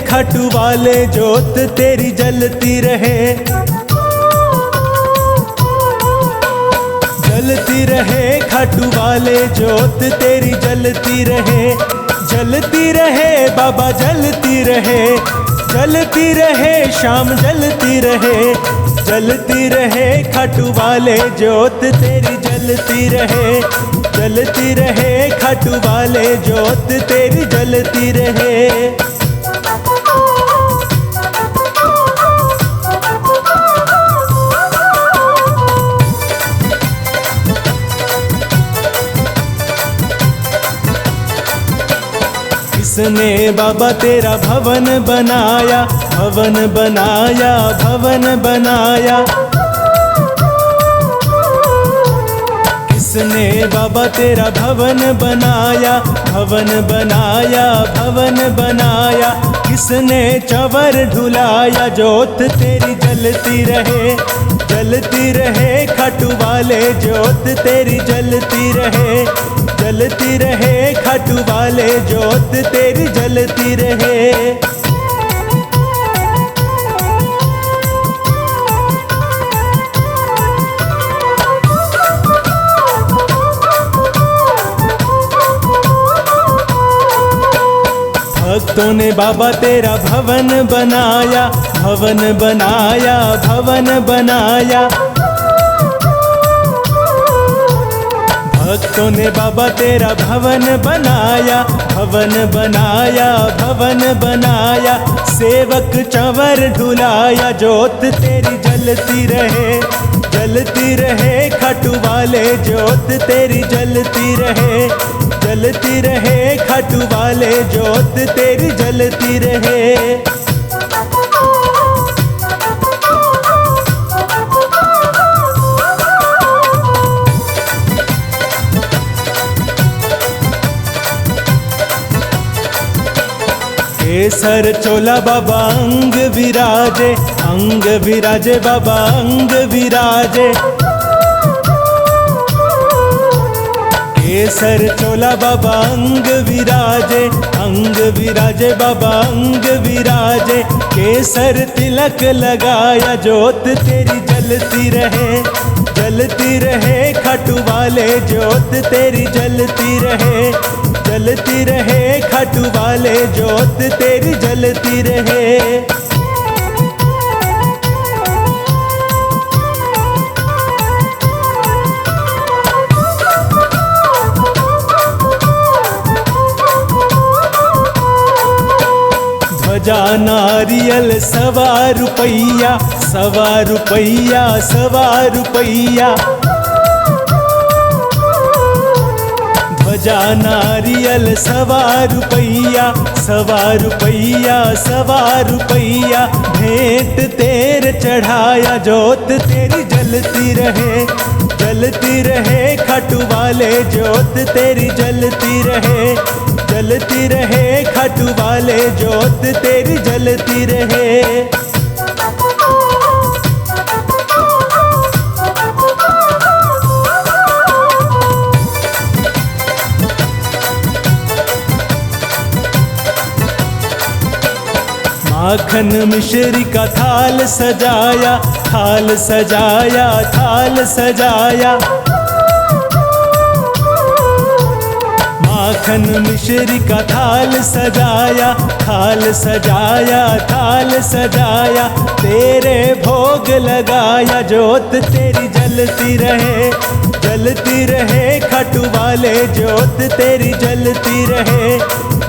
खाटू वाले जोत तेरी जलती रहे, जलती रहे खाटू वाले जोत तेरी जलती रहे, जलती रहे बाबा जलती रहे, जलती रहे शाम जलती रहे, जलती रहे खाटू वाले जोत तेरी जलती रहे, जलती रहे खाटू वाले जोत तेरी जलती रहे। किसने बाबा तेरा भवन बनाया, भवन बनाया, भवन बनाया, किसने बाबा तेरा भवन बनाया, भवन बनाया, भवन बनाया, किसने चंवर ढुलाया जोत तेरी जलती रहे, जलती रहे खाटू वाले जोत तेरी जलती रहे, जलती रहे खाटू वाले जोत तेरी जलती रहे। भक्तों ने बाबा तेरा भवन बनाया, भवन बनाया, भवन बनाया, भक्तों ने बाबा तेरा भवन बनाया, भवन बनाया, भवन बनाया, सेवक चंवर ढुलाया जोत तेरी जलती रहे, जलती रहे खाटू वाले जोत तेरी जलती रहे, जलती रहे खाटू वाले जोत तेरी जलती रहे। केसर चोला बाबा अंग विराजे, अंग विराजे बाबा अंग विराजे, केसर चोला बाबा अंग विराजे, अंग विराजे बाबा अंग विराजे, केसर तिलक लगाया जोत तेरी जलती रहे, जलती रहे खाटू वाले जोत तेरी जलती रहे, जलती रहे खाटू वाले जोत तेरी जलती रहे। ध्वजा नारियल सवा रुपैया, सवा रुपैया, सवा रुपैया, ध्वजा नारियल सवा रुपैया, सवा रुपैया, सवा रुपैया, भेंट तेर चढ़ाया जोत तेरी जलती रहे, जलती रहे खाटू वाले जोत तेरी जलती रहे, जलती रहे खाटू वाले जोत तेरी जलती रहे। माखन मिश्री का थाल सजाया, थाल सजाया, थाल सजाया, माखन मिश्री का थाल सजाया, थाल सजाया, थाल सजाया, तेरे भोग लगाया जोत तेरी जलती रहे, जलती रहे खाटू वाले जोत तेरी जलती रहे,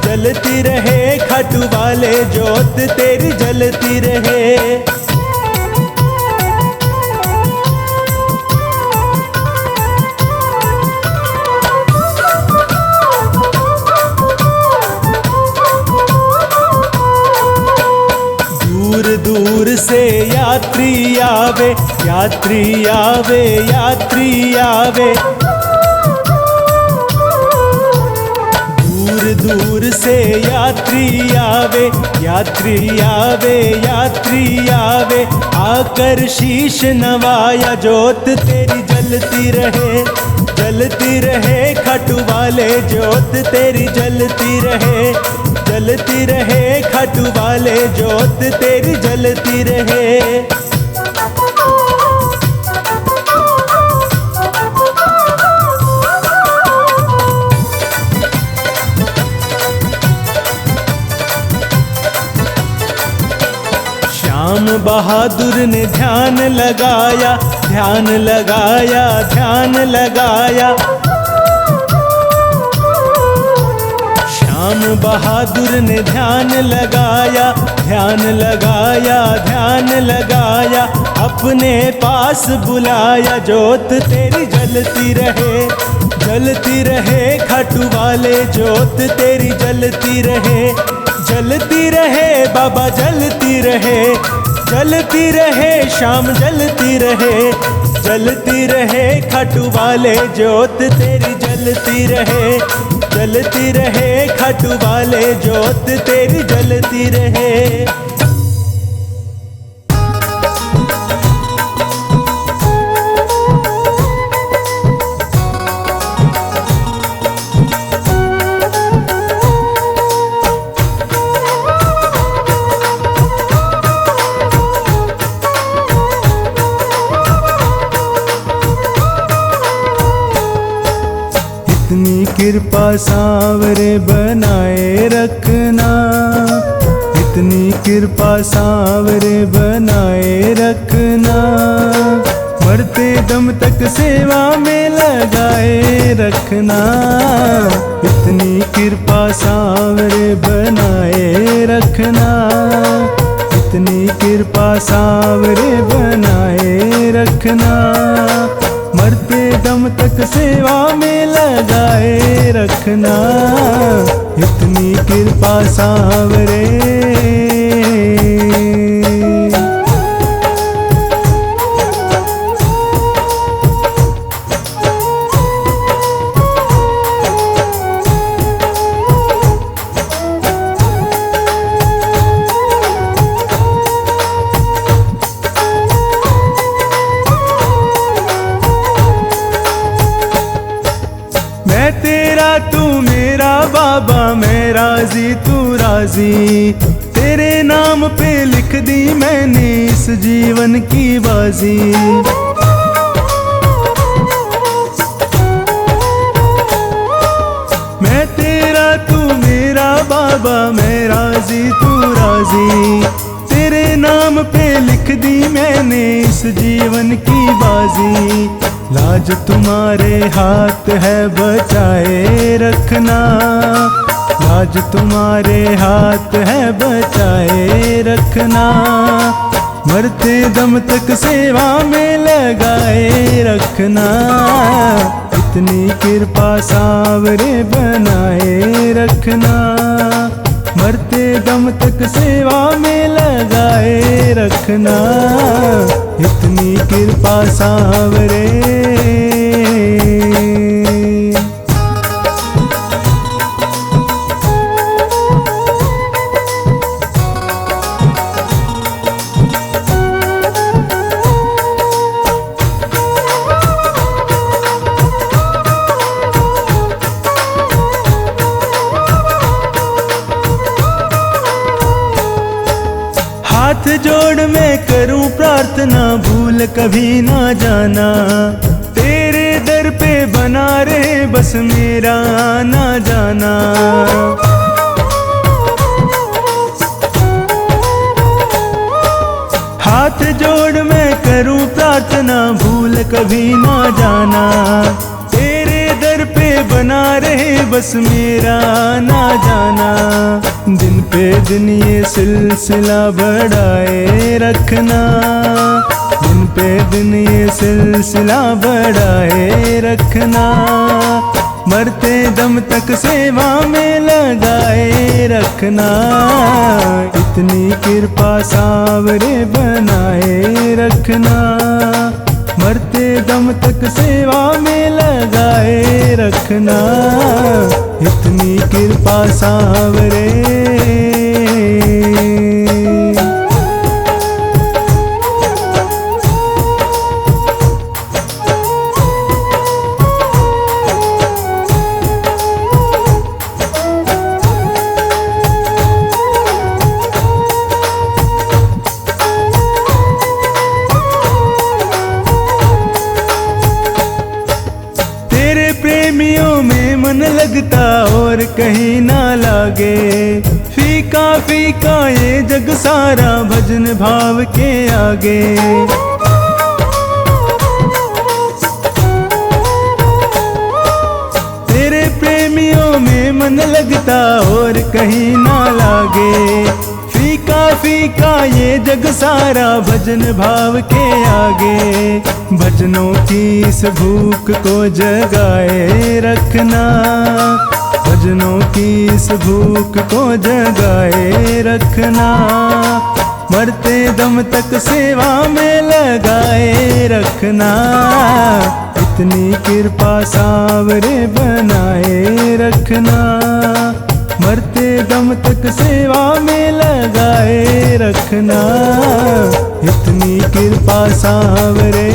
जलती रहे खाटू वाले जोत तेरी जलती रहे। दूर दूर से यात्री आवे, यात्री आवे, यात्री आवे, दूर दूर से यात्री आवे, यात्री आवे, यात्री आवे, आकर शीश नवाया जोत तेरी जलती रहे, जलती रहे खाटू वाले जोत तेरी जलती रहे, जलती रहे खाटू वाले जोत तेरी जलती रहे। श्याम बहादुर ने ध्यान लगाया, ध्यान लगाया, ध्यान लगाया। श्याम बहादुर ने ध्यान लगाया, ध्यान लगाया, ध्यान लगाया। अपने पास बुलाया, जोत तेरी जलती रहे, जलती रहे खाटू वाले जोत तेरी जलती रहे। जलती रहे बाबा जलती रहे, जलती रहे शाम जलती रहे। जलती रहे खाटू वाले जोत तेरी जलती रहे, जलती रहे खाटू वाले जोत तेरी जलती रहे। इतनी कृपा सांवरे बनाए रखना, इतनी कृपा सांवरे बनाए रखना। मरते दम तक सेवा में लगाए रखना। इतनी कृपा सांवरे बनाए रखना, इतनी कृपा सांवरे बनाए रखना। मरते दम तक सेवा में लगाए रखना। इतनी कृपा सांवरे। मैं तेरा तू मेरा बाबा, मैं राजी तू राजी। तेरे नाम पे लिख दी मैंने इस जीवन की बाजी। मैं तेरा तू मेरा बाबा, मैं राजी तू राजी। तेरे नाम पे लिख दी मैंने इस जीवन की बाजी। लाज तुम्हारे हाथ है बचाए रखना, लाज तुम्हारे हाथ है बचाए रखना। मरते दम तक सेवा में लगाए रखना। इतनी कृपा सांवरे बनाए रखना। मरते दम तक सेवा में लगाए रखना। इतनी कृपा सांवरे। हाथ जोड़ मैं करूं प्रार्थना, भूल कभी ना जाना। तेरे दर पे बना रहे बस मेरा आना जाना। हाथ जोड़ मैं करूं प्रार्थना, भूल कभी ना जाना। तेरे दर पे बना रहे बस मेरा आना जाना। दिन पे दिन ये सिलसिला बढ़ाए रखना। दिन पे दिन ये सिलसिला बढ़ाए रखना। मरते दम तक सेवा में लगाए रखना। इतनी कृपा सांवरे बनाए रखना। मरते दम तक सेवा में लगाए रखना। इतनी कृपा सांवरे। कहीं ना लागे। फीका फीका ये जग सारा भजन भाव के आगे। तेरे प्रेमियों में मन लगता और कहीं ना लागे। फीका फीका ये जग सारा भजन भाव के आगे। भजनों की इस भूख को जगाए रखना, भजनों की इस भूख को जगाए रखना। मरते दम तक सेवा में लगाए रखना। इतनी कृपा सावरे बनाए रखना। मरते दम तक सेवा में लगाए रखना। इतनी कृपा सावरे।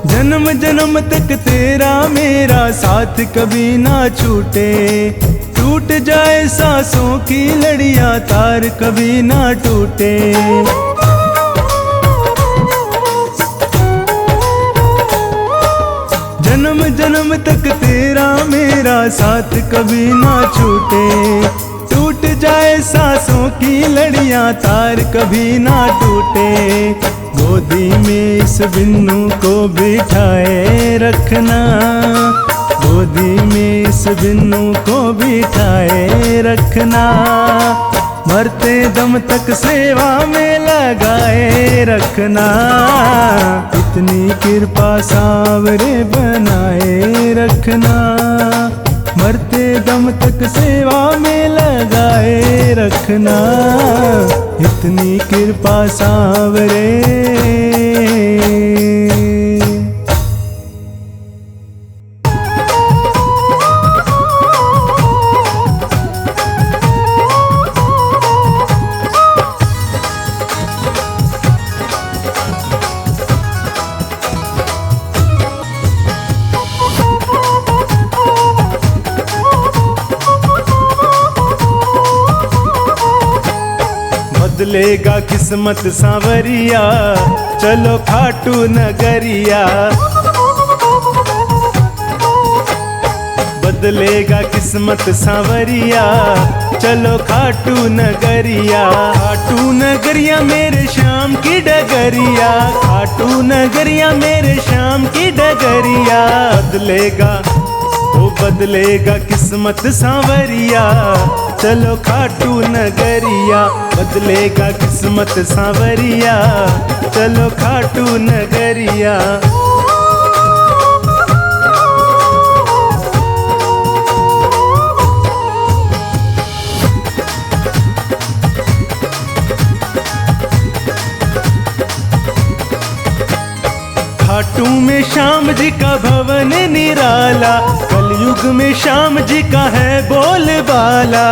जन्म जन्म तक तेरा मेरा साथ कभी ना छूटे। टूट जाए सांसों की लड़ियां तार कभी ना टूटे। जन्म जन्म तक तेरा मेरा साथ कभी ना छूटे। टूट जाए सांसों की लड़ियां तार कभी ना टूटे। गोदी में इस बिन्नू को बिठाए रखना। गोदी में इस बिन्नू को बिठाए रखना। मरते दम तक सेवा में लगाए रखना। इतनी कृपा सावरे बनाए रखना। मरते दम तक सेवा में लगाए रखना। इतनी कृपा सावरे। बदलेगा किस्मत सांवरिया, चलो खाटू नगरिया। बदलेगा किस्मत सांवरिया, चलो खाटू नगरिया। खाटू नगरिया मेरे श्याम की डगरिया। खाटू नगरिया मेरे श्याम की डगरिया। बदलेगा वो बदलेगा किस्मत सांवरिया, चलो खाटू नगरिया। बदलेगा किस्मत सांवरिया, चलो खाटू नगरिया। खाटू में श्याम जी का भवन निराला। कलयुग में श्याम जी का है बोलबाला।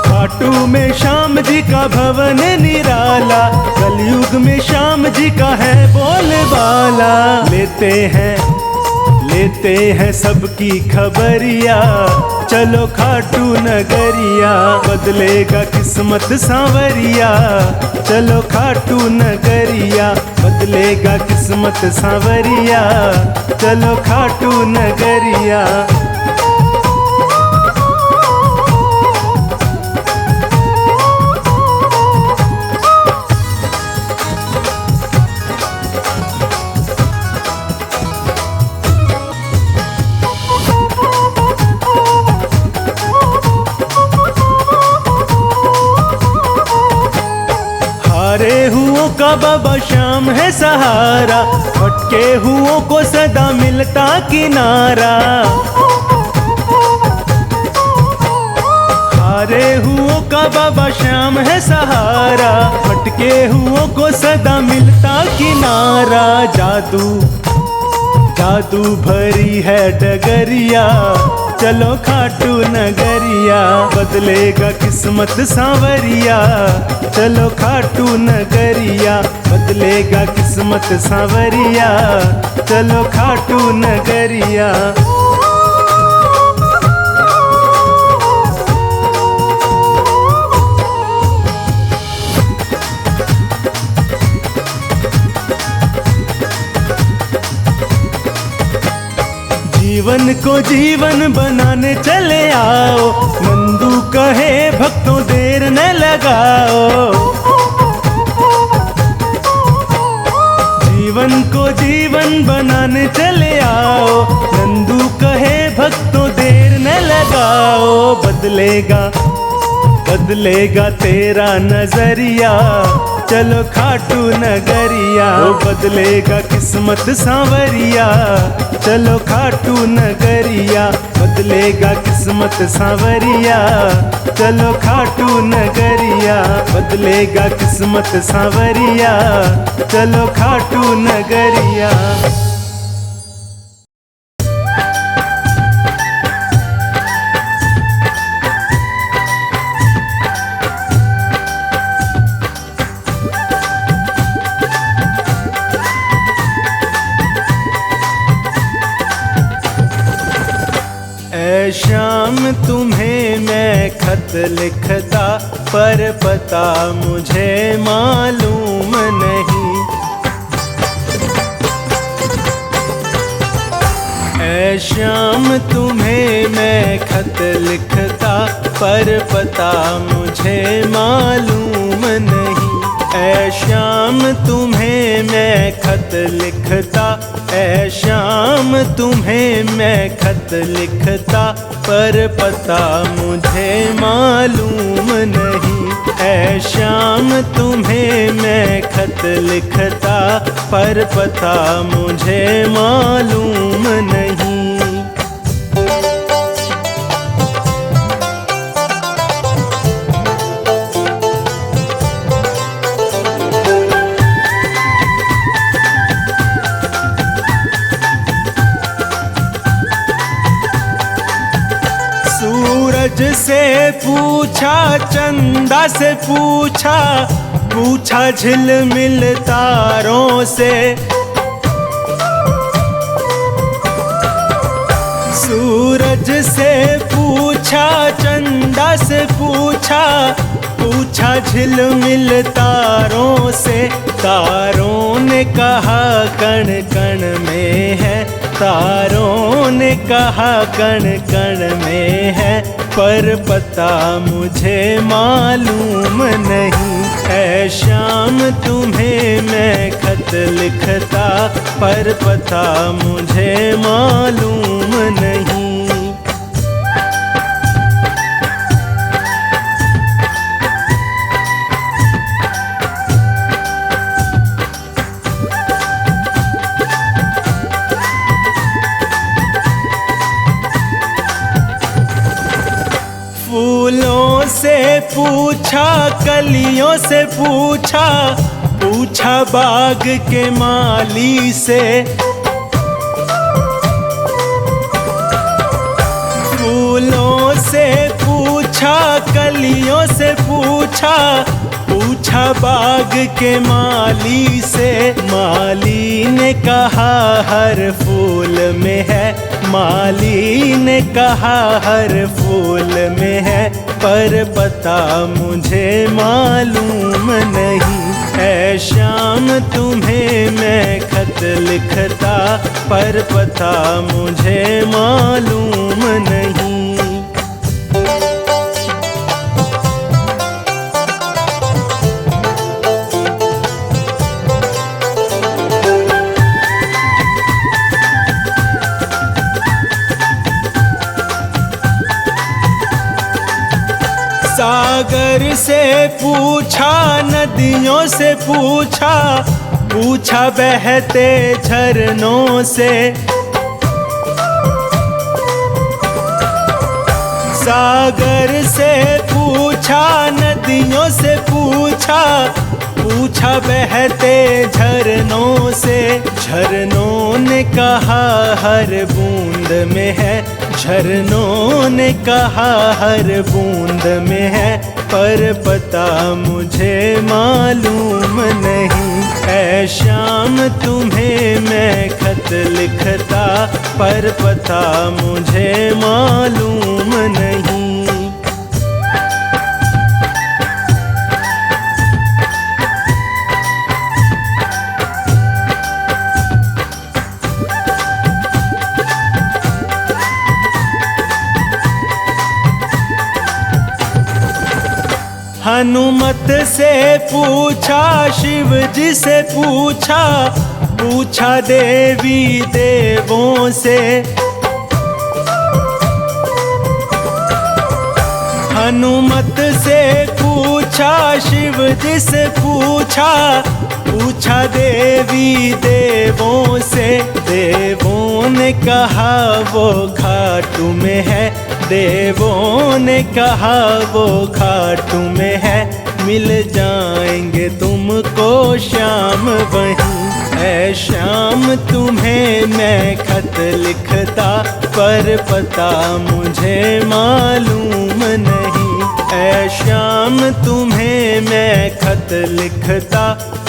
खाटू में श्याम जी का भवन निराला। कलयुग में श्याम जी का है बोलबाला। लेते हैं सबकी खबरिया, चलो खाटू नगरिया। बदलेगा किस्मत सांवरिया, चलो खाटू नगरिया। बदलेगा किस्मत सांवरिया, चलो खाटू नगरिया। हारे हुओं का बाबा श्याम है सहारा। भटके हुओं को सदा मिलता किनारा। हारे हुओं का बाबा श्याम है सहारा। भटके हुओं को सदा मिलता किनारा। जादू भरी है डगरिया, चलो खाटू नगरिया। बदलेगा किस्मत सांवरिया, चलो खाटू नगरिया। बदलेगा किस्मत सांवरिया, चलो खाटू नगरिया। जीवन को जीवन बनाने चले आओ, नंदू कहे भक्तों देर न लगाओ। जीवन को जीवन बनाने चले आओ, नंदू कहे भक्तों देर न लगाओ। बदलेगा तेरा नजरिया, चलो खाटू नगरिया। बदलेगा किस्मत सांवरिया, चलो खाटू नगरिया। बदलेगा किस्मत सांवरिया, चलो खाटू नगरिया। बदलेगा किस्मत सांवरिया, चलो खाटू नगरिया। शाम तुम्हें मैं खत लिखता, पर पता मुझे मालूम नहीं। ऐ शाम तुम्हें मैं खत लिखता, पर पता मुझे मालूम नहीं। ऐ शाम तुम्हें मैं खत लिखता, ऐ शाम तुम्हें मैं खत लिखता, पर पता मुझे मालूम नहीं। ऐ शाम तुम्हें मैं खत लिखता, पर पता मुझे मालूम नहीं। सूरज से पूछा, चंदा से पूछा, पूछा झिलमिल तारों से। सूरज से पूछा, चंदा से पूछा, पूछा झिलमिल तारों से। तारों ने कहा कण कण में है, तारों ने कहा कण कण में है, पर पता मुझे मालूम नहीं। ऐ शाम तुम्हें मैं खत लिखता, पर पता मुझे मालूम नहीं। फूलों से पूछा, कलियों से पूछा, पूछा बाग के माली से। फूलों से पूछा, कलियों से पूछा, पूछा बाग के माली से। माली ने कहा हर फूल में है, माली ने कहा हर फूल में है, पर पता मुझे मालूम नहीं। ऐ शाम तुम्हें मैं खत लिखता, पर पता मुझे मालूम नहीं। सागर से पूछा, नदियों से पूछा, पूछा बहते झरनों से। सागर से पूछा, नदियों से पूछा, पूछा बहते झरनों से। झरनों ने कहा हर बूंद में है, झरनों ने कहा हर बूंद में है, पर पता मुझे मालूम नहीं। ऐ शाम तुम्हें मैं खत लिखता, पर पता मुझे मालूम नहीं। हनुमत से पूछा, शिव जी से पूछा, पूछा देवी देवों से। हनुमत से पूछा, शिव जी से पूछा, पूछा देवी देवों से। देवों ने कहा वो खाटू में है, देवों ने कहा वो खाटू में है, मिल जाएंगे तुमको शाम वहीं। ऐ शाम तुम्हें मैं खत लिखता, पर पता मुझे मालूम नहीं। ऐ शाम तुम्हें मैं खत लिखता,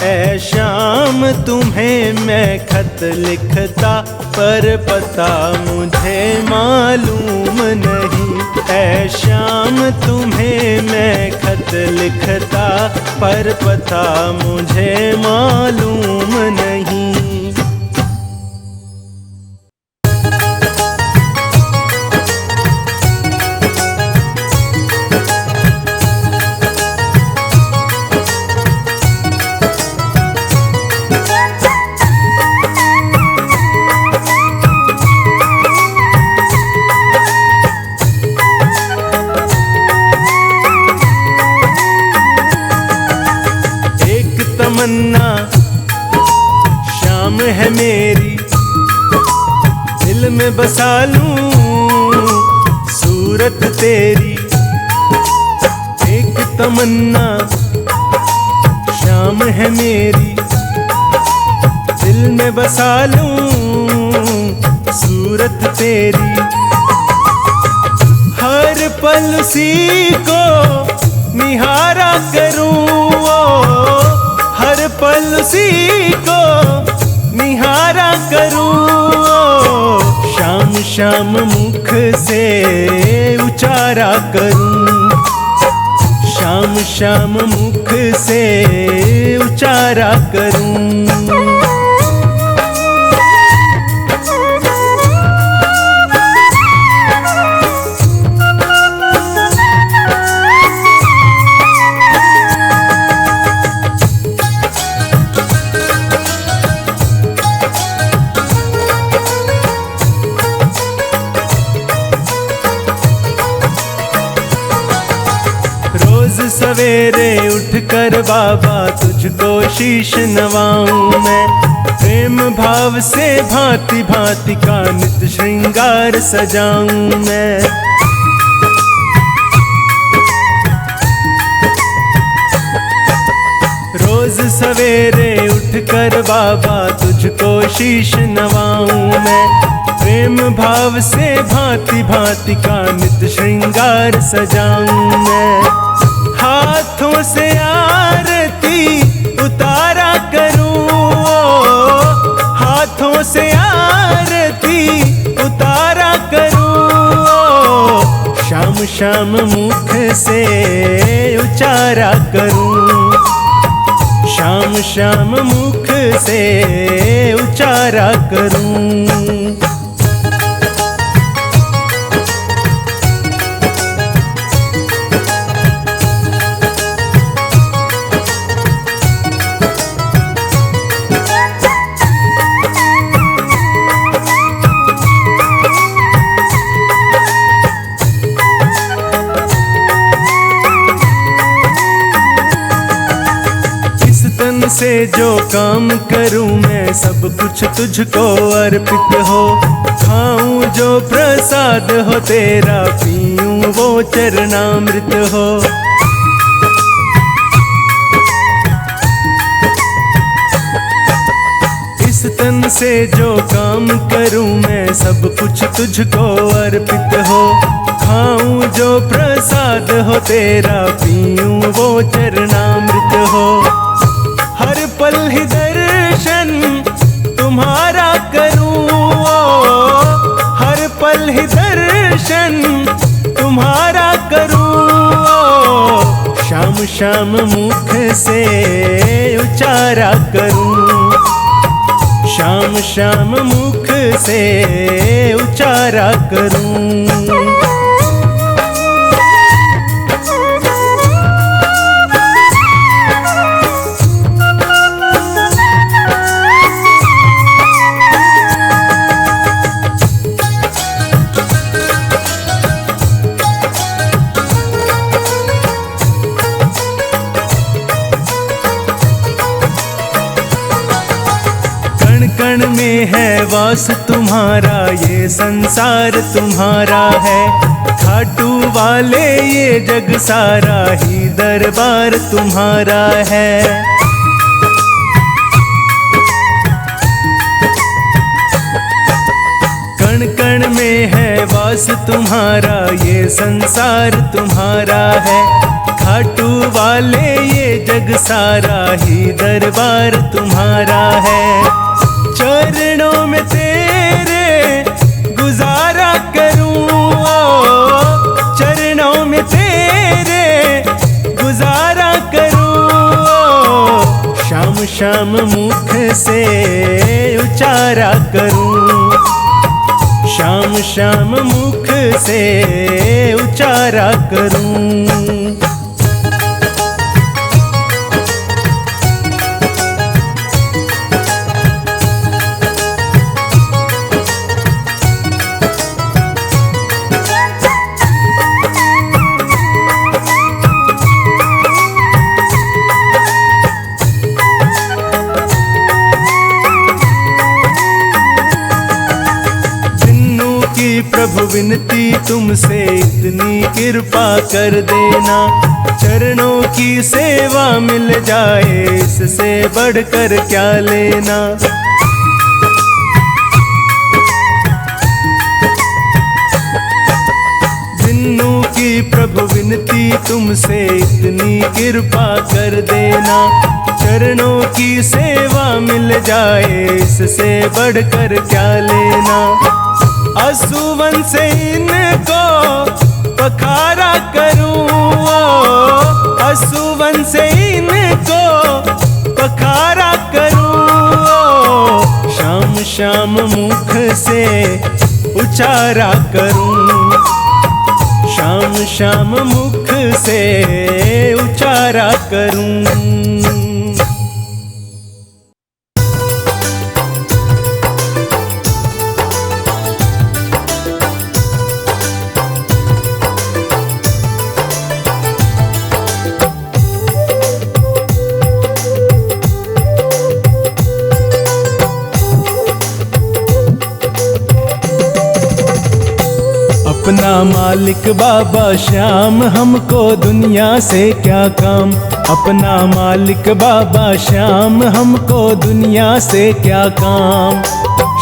ऐ शाम तुम्हें मैं खत लिखता, पर पता मुझे मालूम नहीं। ऐ शाम तुम्हें मैं खत लिखता, पर पता मुझे मालूम नहीं। तमन्ना शाम है मेरी, दिल में बसा लूं सूरत तेरी। एक तमन्ना शाम है मेरी, दिल में बसा लूं सूरत तेरी। हर पल उसी को निहारा करूं, हर पल उसी को निहारा करूं। शाम शाम मुख से उचारा करूं, शाम शाम मुख से उचारा करूं। सवेरे उठकर बाबा तुझको शीश नवाऊं मैं, प्रेम भाव से भांति भांति का नित श्रृंगार सजाऊं मैं। रोज सवेरे उठकर बाबा तुझको शीश नवाऊं मैं, प्रेम भाव से भांति भांति का नित श्रृंगार सजाऊं मैं। हाथों से आरती उतारा करूं, हाथों से आरती उतारा करूं। शाम शाम मुख से उचारा करूं, शाम शाम मुख से उचारा करूं। से जो काम करूं मैं सब कुछ तुझको अर्पित हो, खाऊं जो प्रसाद हो तेरा, पीऊं वो चरणामृत हो। इस इस तन से जो काम करूं मैं सब कुछ तुझको अर्पित हो। खाऊं जो प्रसाद हो तेरा, पीऊं वो चरणामृत हो। हर पल ही दर्शन तुम्हारा करूं, हर पल ही दर्शन तुम्हारा करूं। शाम शाम मुख से उचारा करूं, शाम शाम मुख से उचारा करूं। कण में है वास तुम्हारा, ये संसार तुम्हारा है। खाटू वाले ये जग सारा ही दरबार तुम्हारा है। कण कण में है वास तुम्हारा, ये संसार तुम्हारा है। खाटू वाले ये जग सारा ही दरबार तुम्हारा है। चरणों में तेरे गुजारा करूं, चरणों में तेरे गुजारा करूं। शाम शाम मुख से उचारा करूं, शाम शाम मुख से उचारा करूं। प्रभु विनती तुमसे इतनी कृपा कर देना। चरणों की सेवा मिल जाए इससे बढ़कर क्या लेना। जिन्नू की प्रभु विनती तुमसे इतनी कृपा कर देना। चरणों की सेवा मिल जाए इससे बढ़कर क्या लेना। असुवन से इनको पखारा करूं, असुवन से इनको पखारा करूं। शाम शाम मुख से उचारा करूं, शाम शाम मुख से उचारा करूं। अपना मालिक बाबा श्याम, हमको दुनिया से क्या काम। अपना मालिक बाबा श्याम, हमको दुनिया से क्या काम।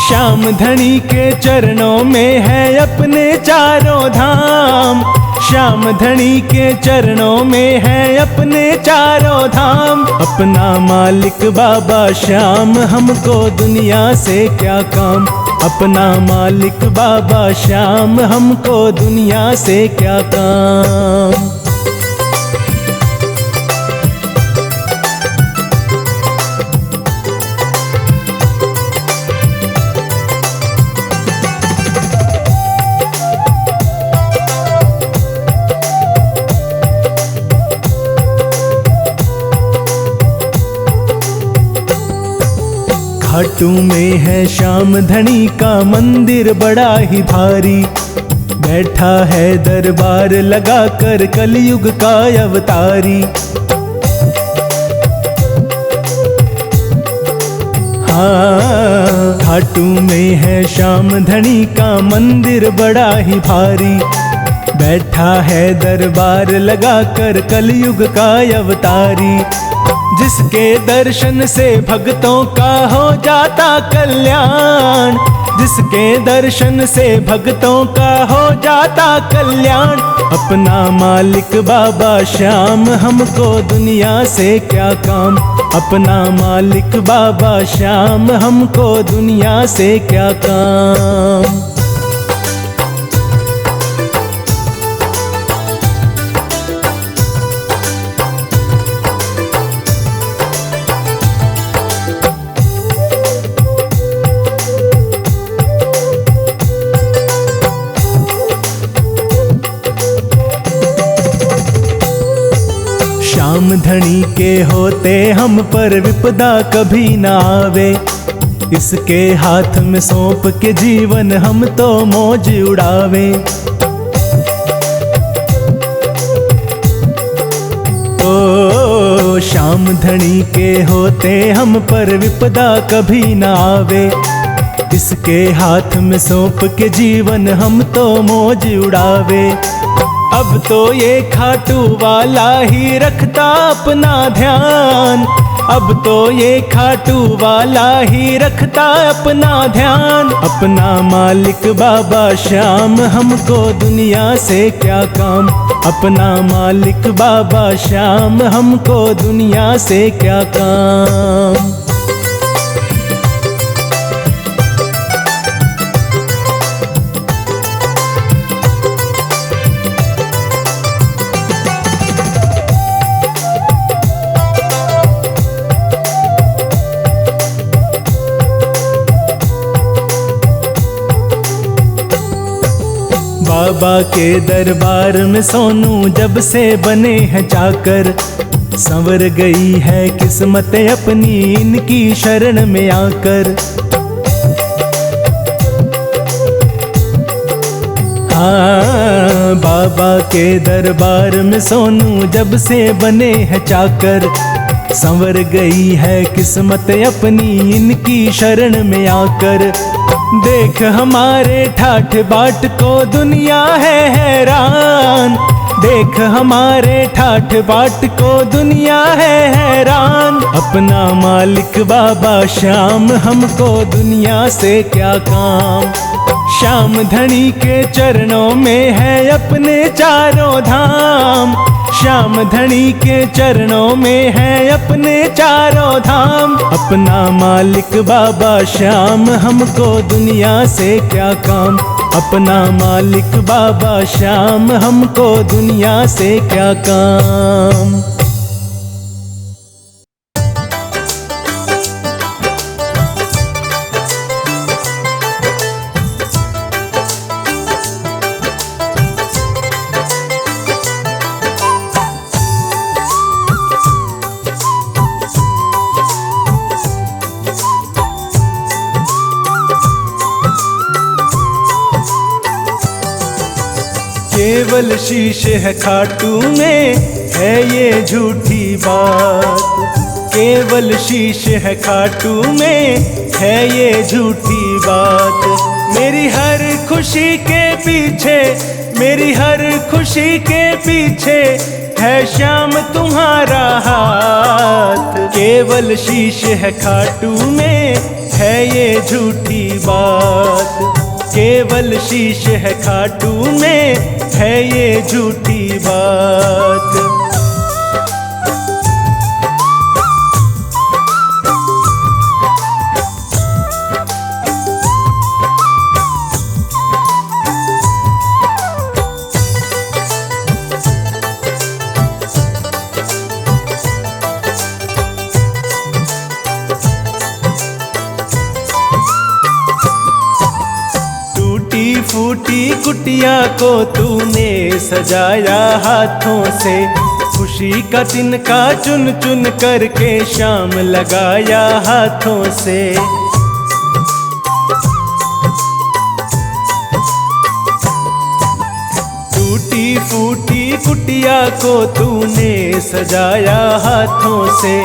श्याम धनी के चरणों में है अपने चारों धाम। श्याम धनी के चरणों में है अपने चारों धाम। अपना मालिक बाबा श्याम, हमको दुनिया से क्या काम। अपना मालिक बाबा श्याम, हमको दुनिया से क्या काम। खाटू में है श्याम धनी का मंदिर बड़ा ही भारी। बैठा है दरबार लगा कर कलयुग का अवतारी। हाँ, खाटू में है श्याम धनी का मंदिर बड़ा ही भारी। बैठा है दरबार लगाकर कलयुग का अवतारी, जिसके दर्शन से भक्तों का हो जाता कल्याण, जिसके दर्शन से भक्तों का हो जाता कल्याण। अपना मालिक बाबा श्याम, हमको दुनिया से क्या काम, अपना मालिक बाबा श्याम, हमको दुनिया से क्या काम। श्याम धनी के होते हम पर विपदा कभी ना आवे, इसके हाथ में सौंप के जीवन हम तो मौज उड़ावे। ओ श्याम धनी के होते हम पर विपदा कभी ना आवे, इसके हाथ में सौंप के जीवन हम तो मौज उड़ावे। अब तो ये खाटू वाला ही रखता अपना ध्यान, अब तो ये खाटू वाला ही रखता अपना ध्यान। अपना मालिक बाबा श्याम, हमको दुनिया से क्या काम, अपना मालिक बाबा श्याम, हमको दुनिया से क्या काम। बाबा के दरबार में सोनू जब से बने हैं चाकर, संवर गई है किस्मत अपनी इनकी शरण में आकर। हाँ, बाबा के दरबार में सोनू जब से बने हैं चाकर, संवर गई है किस्मत अपनी इनकी शरण में आकर। देख हमारे ठाठ बाट को दुनिया है हैरान, देख हमारे ठाठ बाट को दुनिया है हैरान। अपना मालिक बाबा श्याम, हमको दुनिया से क्या काम। श्याम धनी के चरणों में है अपने चारों धाम, श्याम धनी के चरणों में है अपने चारों धाम। अपना मालिक बाबा श्याम, हमको दुनिया से क्या काम, अपना मालिक बाबा श्याम, हमको दुनिया से क्या काम। केवल शीश है खाटू में, है ये झूठी बात, केवल शीश है खाटू में, है ये झूठी बात। मेरी हर खुशी के पीछे, मेरी हर खुशी के पीछे है श्याम तुम्हारा हाथ। केवल शीश है खाटू में, है ये झूठी बात, केवल शीश है खाटू में, है ये झूठी बात। फूटी कुटिया को तूने सजाया हाथों से, खुशी का तिनका चुन चुन करके श्याम लगाया हाथों से। टूटी फूटी कुटिया को तूने सजाया हाथों से,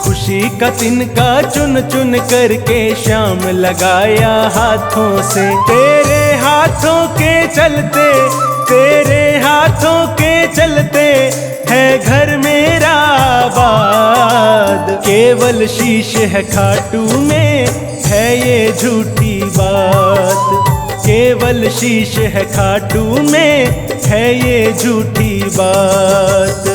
खुशी का तिनका चुन चुन करके श्याम लगाया हाथों से। तेरे हाथों के चलते, तेरे हाथों के चलते है घर मेरा आबाद। केवल शीश है खाटू में, है ये झूठी बात। केवल शीश है खाटू में, है ये झूठी बात।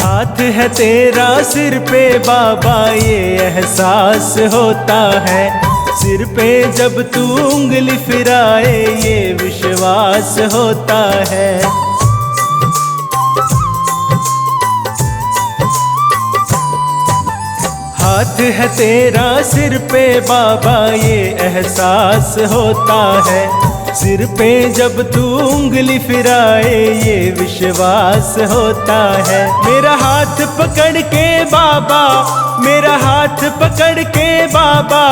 हाथ है तेरा सिर पे बाबा, ये एहसास होता है। सिर पे जब तू उंगली फिराए, ये विश्वास होता है। हाथ है तेरा सिर पे बाबा, ये एहसास होता है। सिर पे जब तू उंगली फिराए, ये विश्वास होता है। मेरा हाथ पकड़ के बाबा, मेरा हाथ पकड़ के बाबा,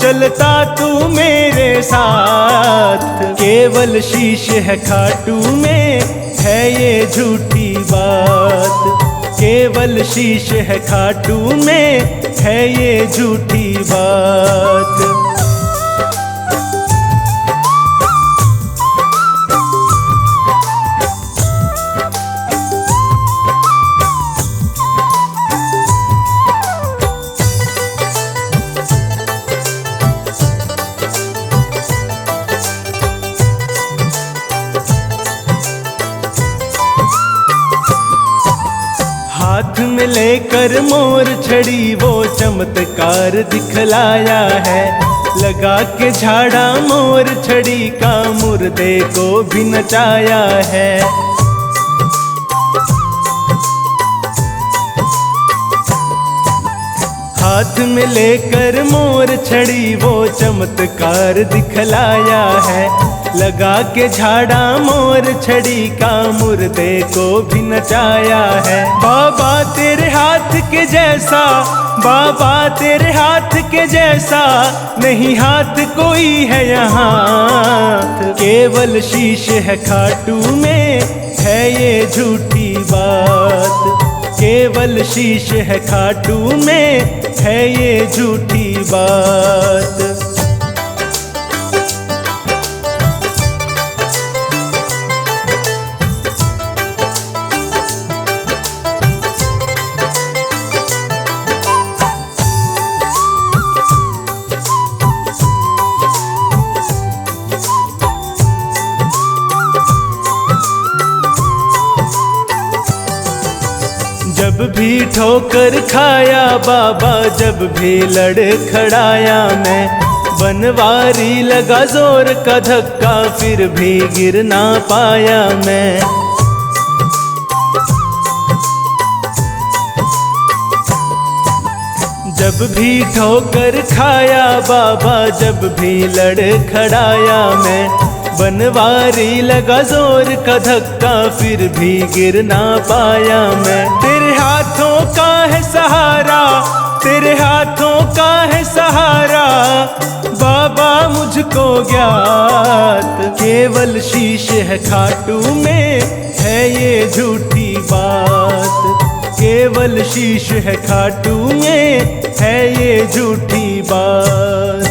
चलता तू मेरे साथ। केवल शीश है खाटू में, है ये झूठी बात। केवल शीश है खाटू में, है ये झूठी बात। हाथ में लेकर मोर छड़ी, वो चमत्कार दिखलाया है। लगा के झाड़ा मोर छड़ी का, मुर्दे को भी नचाया है। हाथ में लेकर मोर छड़ी, वो चमत्कार दिखलाया है। लगा के झाड़ा मोर छड़ी का, मुर्दे को भी नचाया है। बाबा तेरे हाथ के जैसा, बाबा तेरे हाथ के जैसा, नहीं हाथ कोई है यहाँ। केवल शीश है खाटू में, है ये झूठी बात। केवल शीश है खाटू में, है ये झूठी बात। जब भी ठोकर खाया बाबा, जब भी लड़ खड़ाया मैं, बनवारी लगा जोर का धक्का, फिर भी गिर ना पाया मैं। जब भी ठोकर खाया बाबा, जब भी लड़ खड़ाया मैं, बनवारी लगा जोर का धक्का, फिर भी गिर ना पाया मैं। तेरे हाथों का है सहारा, तेरे हाथों का है सहारा, बाबा मुझको ज्ञात। केवल शीश है खाटू में, है ये झूठी बात। केवल शीश है खाटू में, है ये झूठी बात।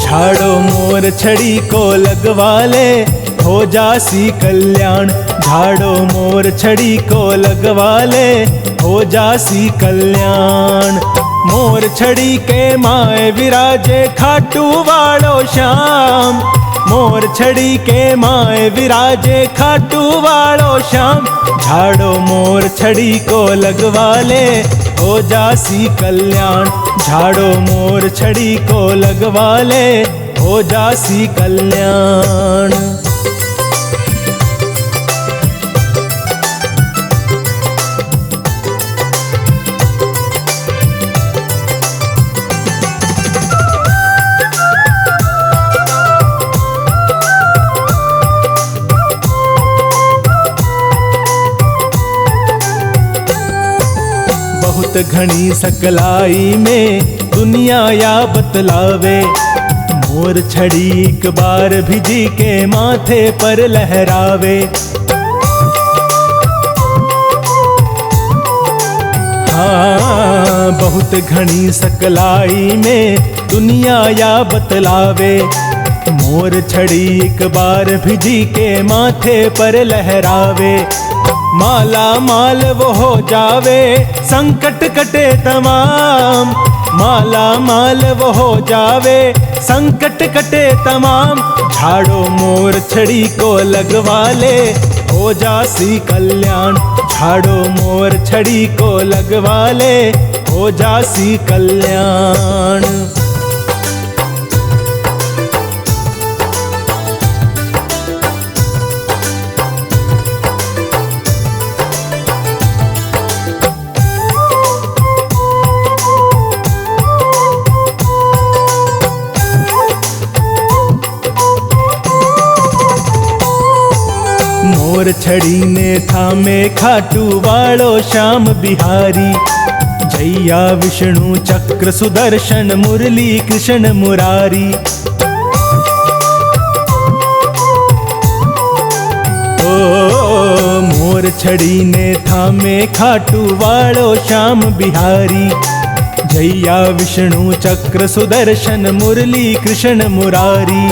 झाड़ो मोर छड़ी को लगवा ले, हो जासी कल्याण। झाड़ो मोर छड़ी को लगवा ले, हो जासी कल्याण। मोर छड़ी के माए विराजे खाटू वालो श्याम। मोर छड़ी के माए विराजे खाटू वालो श्याम। झाड़ो मोर छड़ी को लगवा ले, हो जासी कल्याण। झाड़ो मोर छड़ी को लगवा ले, हो जासी कल्याण। बहुत घनी सकलाई में दुनिया या बतलावे, मोर छड़ी एक बार भिजी के माथे पर लहरावे। हाँ, बहुत घनी सकलाई में दुनिया या बतलावे, मोर छड़ी एक बार भिजी के माथे पर लहरावे। माला माल वो हो जावे, संकट कटे तमाम। माला माल वो हो जावे, संकट कटे तमाम। झाड़ो मोर छड़ी को लगवा ले, हो जासी कल्याण। झाड़ो मोर छड़ी को लगवा ले, हो जासी कल्याण। मोर छड़ी ने थामे खाटू वालो श्याम बिहारी। जैया विष्णु चक्र सुदर्शन मुरली कृष्ण मुरारी। ओ मोर छड़ी ने थामे खाटू वालो श्याम बिहारी। जैया विष्णु चक्र सुदर्शन मुरली कृष्ण मुरारी।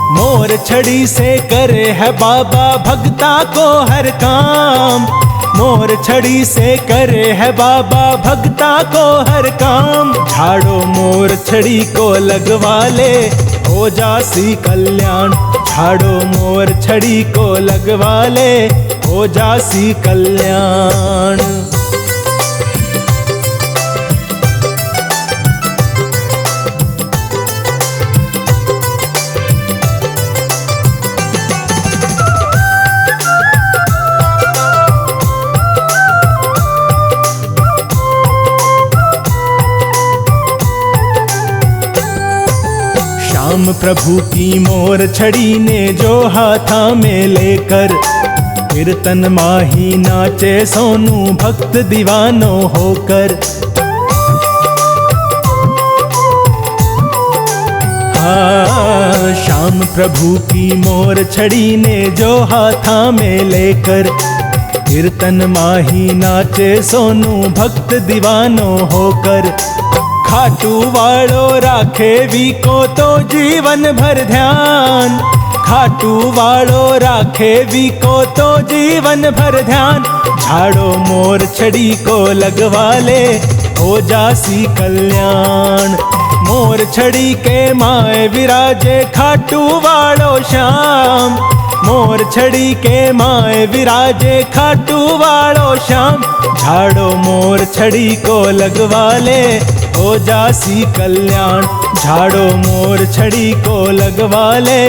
मोर छड़ी से करे है बाबा भक्ता को हर काम। मोर छड़ी से करे है बाबा भक्ता को हर काम। झाड़ो मोर छड़ी को लगवा ले, हो जासी कल्याण। झाड़ो मोर छड़ी को लगवा ले, हो जासी कल्याण। श्याम प्रभु की मोर छड़ी ने जो हाथा में लेकर, कीर्तन माही नाचे सोनू भक्त दीवानो होकर। हाँ, श्याम प्रभु की मोर छड़ी ने जो हाथा में लेकर, कीर्तन माही नाचे सोनू भक्त दीवानो होकर। खाटू वालो राखे वी को तो जीवन भर ध्यान। खाटू वालो राखे वी को तो जीवन भर ध्यान। झाड़ो मोर छड़ी को लगवा ले, हो जासी कल्याण। मोर छड़ी के माए विराजे खाटू वालो श्याम। मोर छड़ी के माए विराजे खाटू वालो श्याम। झाड़ो मोर छड़ी को लगवा ले, हो जासी कल्याण। झाड़ो मोर छड़ी को लगवा ले,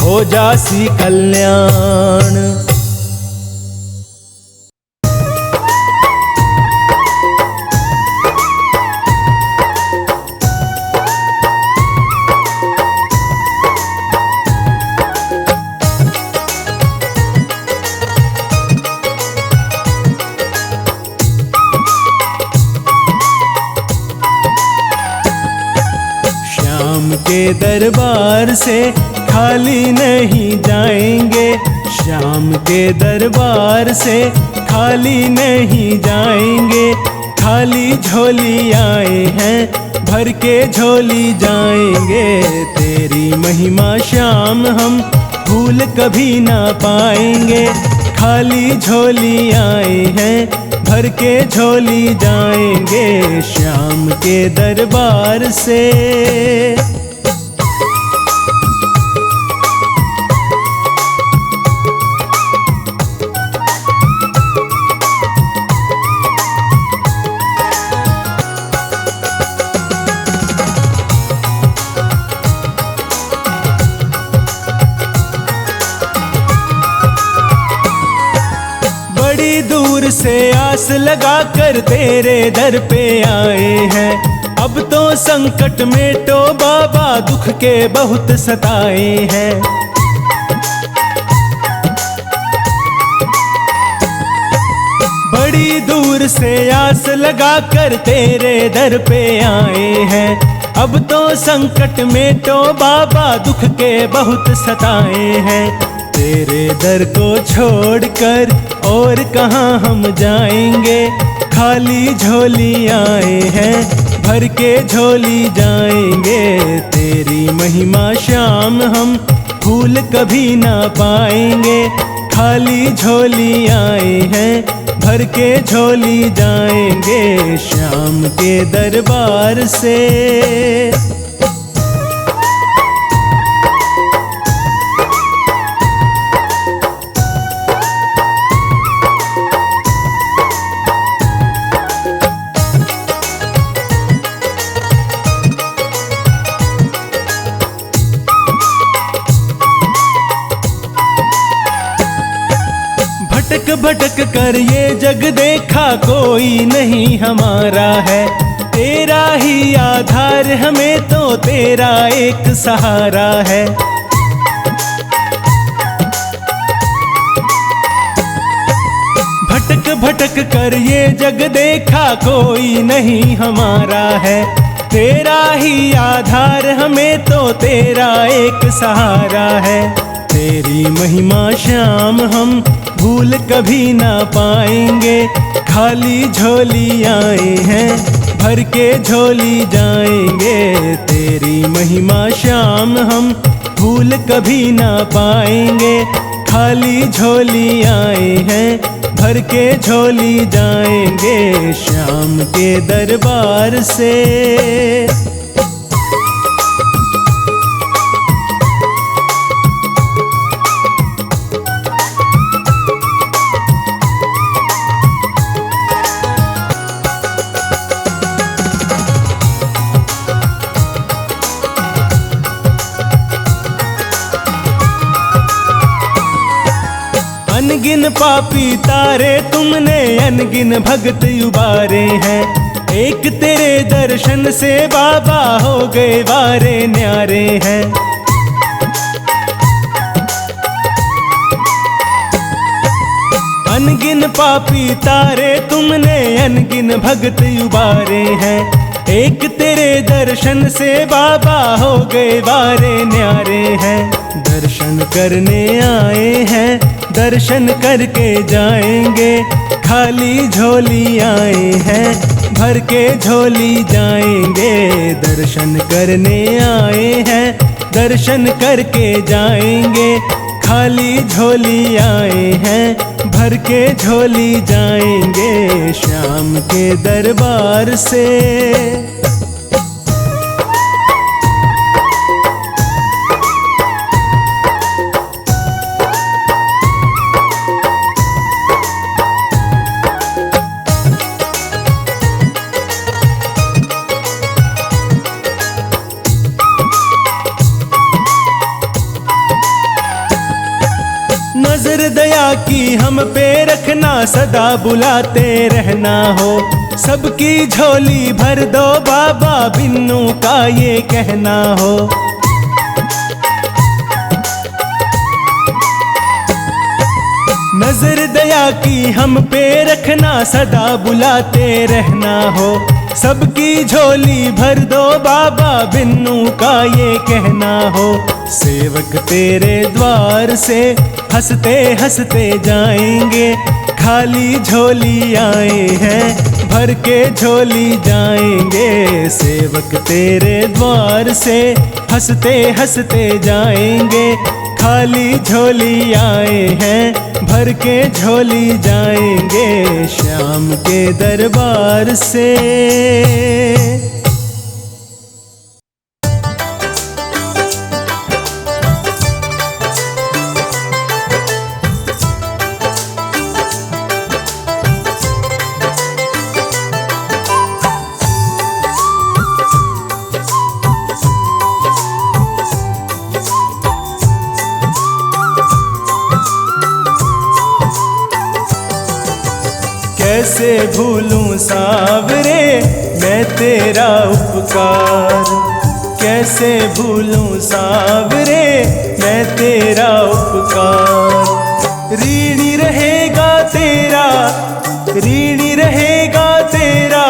हो जासी कल्याण। के दरबार से खाली नहीं जाएंगे। श्याम के दरबार से खाली नहीं जाएंगे। खाली झोली आए हैं, भर के झोली जाएंगे। तेरी महिमा श्याम हम भूल कभी ना पाएंगे। खाली झोली आए हैं, भर के झोली जाएंगे श्याम के दरबार से। से आस लगा कर तेरे दर पे आए हैं। अब तो संकट में तो बाबा दुख के बहुत सताए हैं। बड़ी दूर से आस लगा कर तेरे दर पे आए हैं। अब तो संकट में तो बाबा दुख के बहुत सताए हैं। तेरे दर को छोड़कर और कहाँ हम जाएंगे, खाली झोली आए हैं, भर के झोली जाएंगे। तेरी महिमा श्याम हम भूल कभी ना पाएंगे, खाली झोली आए हैं, भर के झोली जाएंगे श्याम के दरबार से। भटक भटक कर ये जग देखा कोई नहीं हमारा है। तेरा ही आधार हमें तो तेरा एक सहारा है। भटक भटक कर ये जग देखा कोई नहीं हमारा है। तेरा ही आधार हमें तो तेरा एक सहारा है। तेरी महिमा श्याम हम भूल कभी ना पाएंगे, खाली झोली आए हैं, भर के झोली जाएंगे। तेरी महिमा श्याम हम भूल कभी ना पाएंगे, खाली झोली आए हैं, भर के झोली जाएंगे श्याम के दरबार से। अनगिन पापी तारे तुमने अनगिन भगत उबारे हैं। एक तेरे दर्शन से बाबा हो गए वारे न्यारे हैं। अनगिन पापी तारे तुमने अनगिन भगत उबारे हैं। एक तेरे दर्शन से बाबा हो गए वारे न्यारे हैं। दर्शन करने आए हैं, दर्शन करके जाएंगे, खाली झोली आए हैं, भर के झोली जाएंगे। दर्शन करने आए हैं, दर्शन करके जाएंगे, खाली झोली आए हैं, भर के झोली जाएंगे श्याम के दरबार से। नजर दया की हम पे रखना, सदा बुलाते रहना हो। सबकी झोली भर दो बाबा, बिन्नू का ये कहना हो। नजर दया की हम पे रखना, सदा बुलाते रहना हो। सबकी झोली भर दो बाबा, बिन्नू का ये कहना हो। सेवक तेरे द्वार से हंसते हंसते जाएंगे, खाली झोली आए हैं, भर के झोली जाएंगे। सेवक तेरे द्वार से हंसते हंसते जाएंगे, खाली झोली आए हैं, भर के झोली जाएंगे श्याम के दरबार से। कैसे भूलूं सांवरे मैं तेरा उपकार, कैसे भूलूं सांवरे मैं तेरा उपकार। ऋणी रहेगा तेरा, ऋणी रहेगा तेरा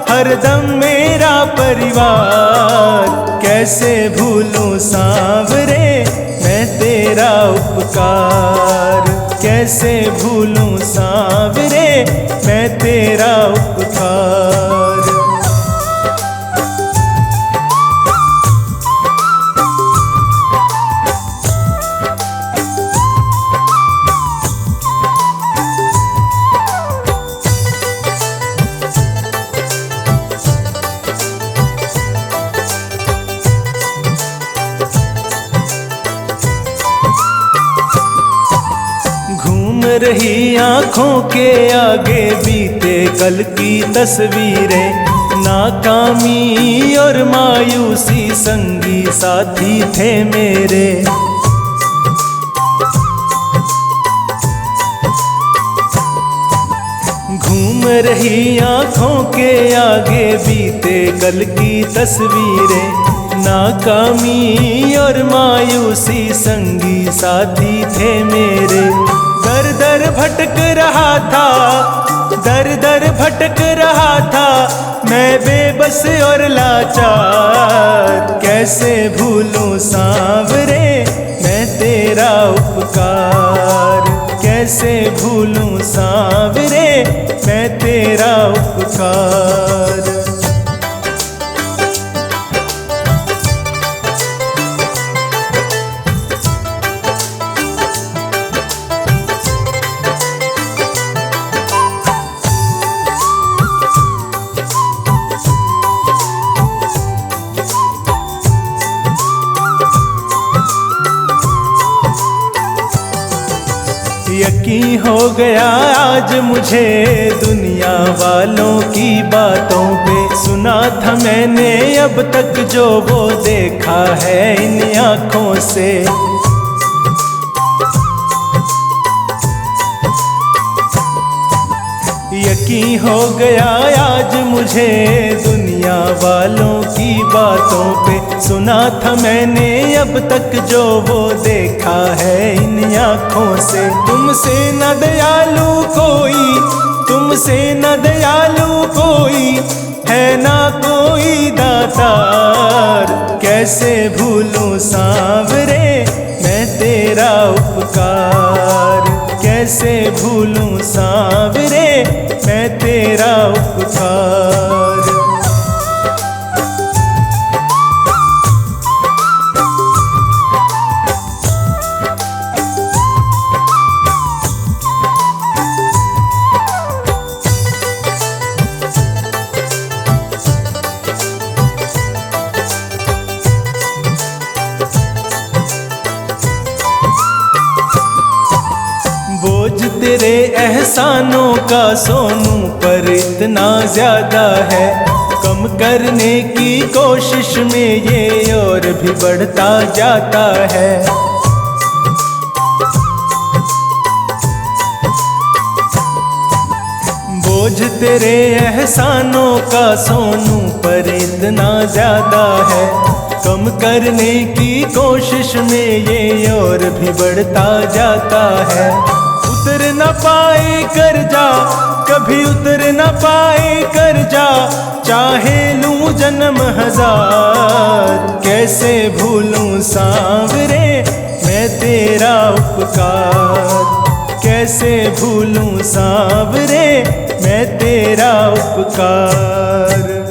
हरदम मेरा परिवार, कैसे भूलूं सांवरे मैं तेरा उपकार, कैसे भूलूं सांवरे मैं तेरा उपकार। रही आँखों के आगे बीते कल की तस्वीरें, नाकामी और मायूसी संगी साथी थे मेरे। घूम रही आँखों के आगे बीते कल की तस्वीरें, नाकामी और मायूसी संगी साथी थे मेरे। दर दर भटक रहा था, दर दर भटक रहा था मैं बेबस और लाचार, कैसे भूलूं सांवरे मैं तेरा उपकार, कैसे भूलूं सांवरे मैं तेरा उपकार। यकीन हो गया आज मुझे दुनिया वालों की बातों पे, सुना था मैंने अब तक जो वो देखा है इन आँखों से। यकीन हो गया आज मुझे दुनिया वालों की बातों पे, सुना था मैंने अब तक जो वो देखा है इन आँखों से। तुमसे न दयालु कोई, तुमसे न दयालु कोई है ना कोई दातार, कैसे भूलूं सांवरे मैं तेरा उपकार, कैसे भूलूं सांवरे मैं तेरा उपकार। बोझ तेरे एहसानों का सोनू पर इतना ज्यादा है, कम करने की कोशिश में ये और भी बढ़ता जाता है। बोझ तेरे एहसानों का सोनू पर इतना ज्यादा है, कम करने की कोशिश में ये और भी बढ़ता जाता है। उतर न पाए कर्जा कभी उतर न पाए कर्जा, चाहे लूं जन्म हजार, कैसे भूलूं सांवरे मैं तेरा उपकार, कैसे भूलूं सांवरे मैं तेरा उपकार।